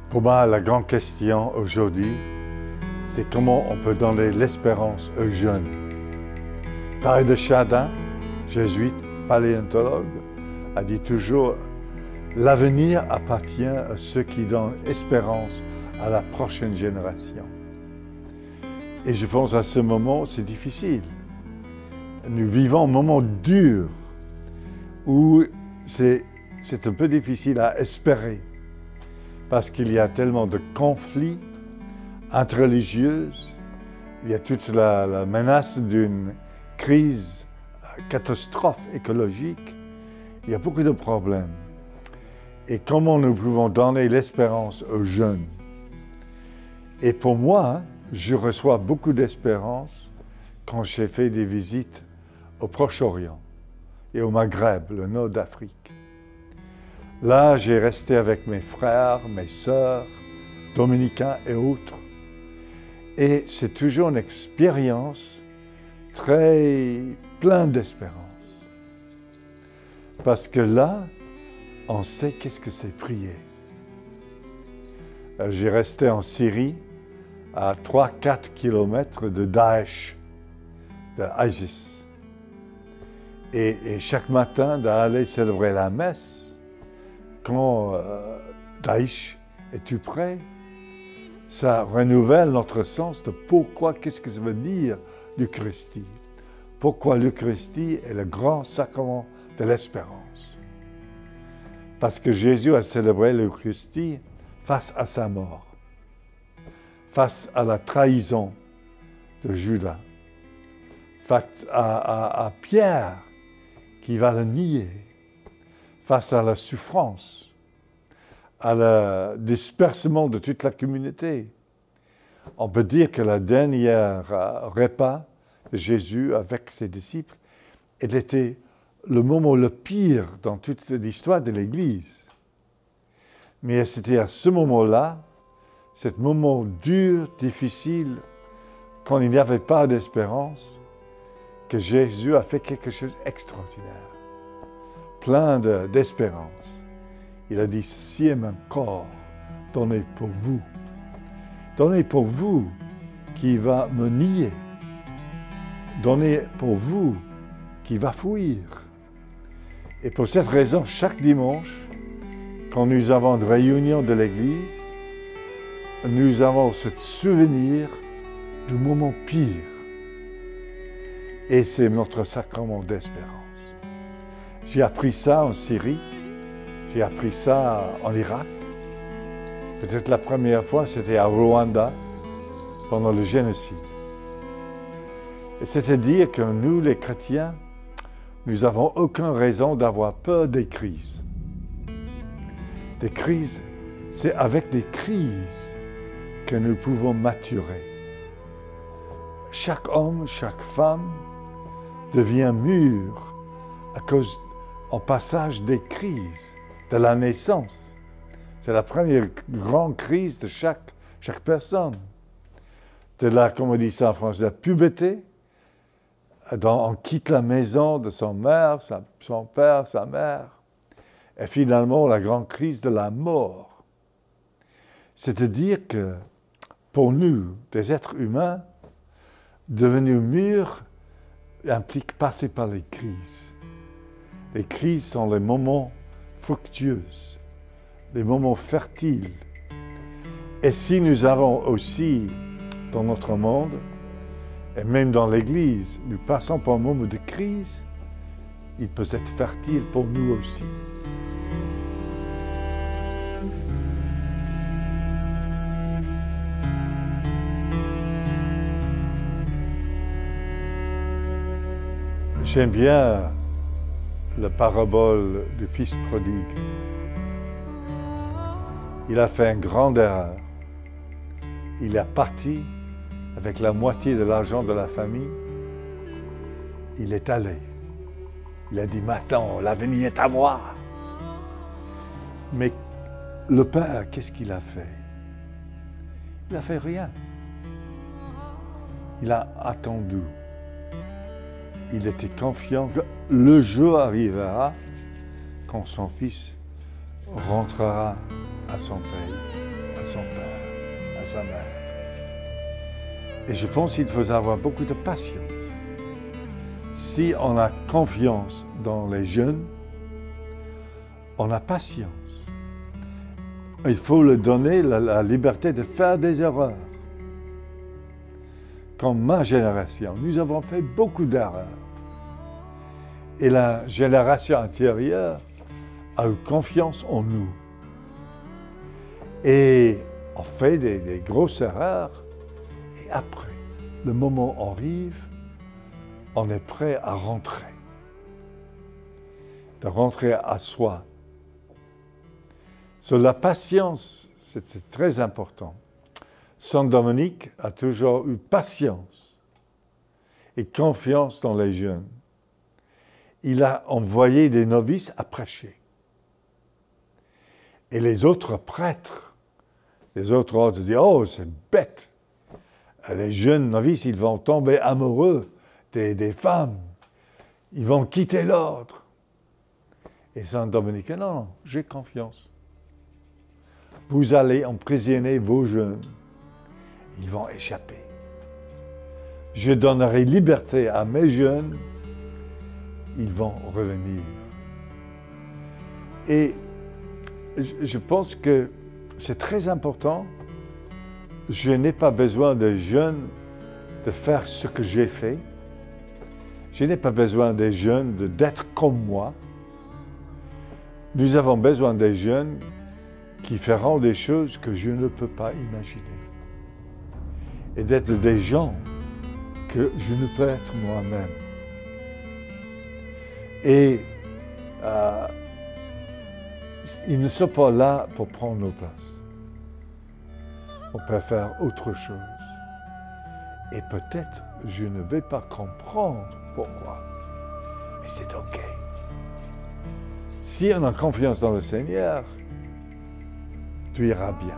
Pour moi, la grande question aujourd'hui, c'est comment on peut donner l'espérance aux jeunes. Teilhard de Chardin, jésuite, paléontologue, a dit toujours « L'avenir appartient à ceux qui donnent espérance à la prochaine génération ». Et je pense à ce moment, c'est difficile. Nous vivons un moment dur où c'est un peu difficile à espérer parce qu'il y a tellement de conflits interreligieux, il y a toute la menace d'une crise, catastrophe écologique, il y a beaucoup de problèmes. Et comment nous pouvons donner l'espérance aux jeunes? Et pour moi, je reçois beaucoup d'espérance quand j'ai fait des visites au Proche-Orient et au Maghreb, le nord d'Afrique. Là, j'ai resté avec mes frères, mes sœurs, dominicains et autres. Et c'est toujours une expérience très pleine d'espérance. Parce que là, on sait qu'est-ce que c'est prier. J'ai resté en Syrie, à 3-4 kilomètres de Daesh, de ISIS. Et chaque matin, d'aller célébrer la messe, quand Daesh est tout près, ça renouvelle notre sens de pourquoi, qu'est-ce que ça veut dire l'Eucharistie. Pourquoi l'Eucharistie est le grand sacrement de l'espérance. Parce que Jésus a célébré l'Eucharistie face à sa mort, face à la trahison de Judas, face à Pierre qui va le nier, face à la souffrance, à le dispersement de toute la communauté. On peut dire que la dernière repas de Jésus avec ses disciples, elle était le moment le pire dans toute l'histoire de l'Église. Mais c'était à ce moment-là, ce moment dur, difficile, quand il n'y avait pas d'espérance, que Jésus a fait quelque chose d'extraordinaire, plein d'espérance. Il a dit, ceci est mon corps donné pour vous. Donné pour vous qui va me nier. Donné pour vous qui va fuir. Et pour cette raison, chaque dimanche, quand nous avons une réunion de l'Église, nous avons ce souvenir du moment pire. Et c'est notre sacrement d'espérance. J'ai appris ça en Syrie, j'ai appris ça en Irak. Peut-être la première fois, c'était à Rwanda, pendant le génocide. Et c'est-à-dire que nous, les chrétiens, nous n'avons aucune raison d'avoir peur des crises. Des crises, c'est avec des crises que nous pouvons maturer. Chaque homme, chaque femme devient mûr à cause du passage des crises, de la naissance. C'est la première grande crise de chaque personne. De la, comme on dit ça en français, la puberté. On quitte la maison de son mère, son père, sa mère. Et finalement, la grande crise de la mort. C'est-à-dire que pour nous, des êtres humains, devenus mûrs implique passer par les crises. Les crises sont les moments fructueux, les moments fertiles. Et si nous avons aussi, dans notre monde, et même dans l'Église, nous passons par un moment de crise, il peut être fertile pour nous aussi. J'aime bien la parabole du fils prodigue. Il a fait une grande erreur. Il est parti avec la moitié de l'argent de la famille. Il est allé. Il a dit, maintenant, l'avenir est à moi. Mais le père, qu'est-ce qu'il a fait? Il n'a fait rien. Il a attendu. Il était confiant que le jour arrivera quand son fils rentrera à son pays, à son père, à sa mère. Et je pense qu'il faut avoir beaucoup de patience. Si on a confiance dans les jeunes, on a patience. Il faut leur donner la liberté de faire des erreurs. Comme ma génération, nous avons fait beaucoup d'erreurs. Et la génération antérieure a eu confiance en nous. Et on fait des grosses erreurs. Et après, le moment arrive, on est prêt à rentrer. De rentrer à soi. Sur la patience, c'est très important. Saint Dominique a toujours eu patience et confiance dans les jeunes. Il a envoyé des novices à prêcher. Et les autres prêtres, les autres ordres disent « Oh, c'est bête! Les jeunes novices, ils vont tomber amoureux des femmes. Ils vont quitter l'ordre. » Et Saint Dominique, non, j'ai confiance. Vous allez emprisonner vos jeunes. Ils vont échapper. Je donnerai liberté à mes jeunes. Ils vont revenir. Et je pense que c'est très important. Je n'ai pas besoin des jeunes de faire ce que j'ai fait. Je n'ai pas besoin des jeunes d'être comme moi. Nous avons besoin des jeunes qui feront des choses que je ne peux pas imaginer. Et d'être des gens que je ne peux être moi-même. Et ils ne sont pas là pour prendre nos places. On peut faire autre chose. Et peut-être je ne vais pas comprendre pourquoi. Mais c'est OK. Si on a confiance dans le Seigneur, tout ira bien.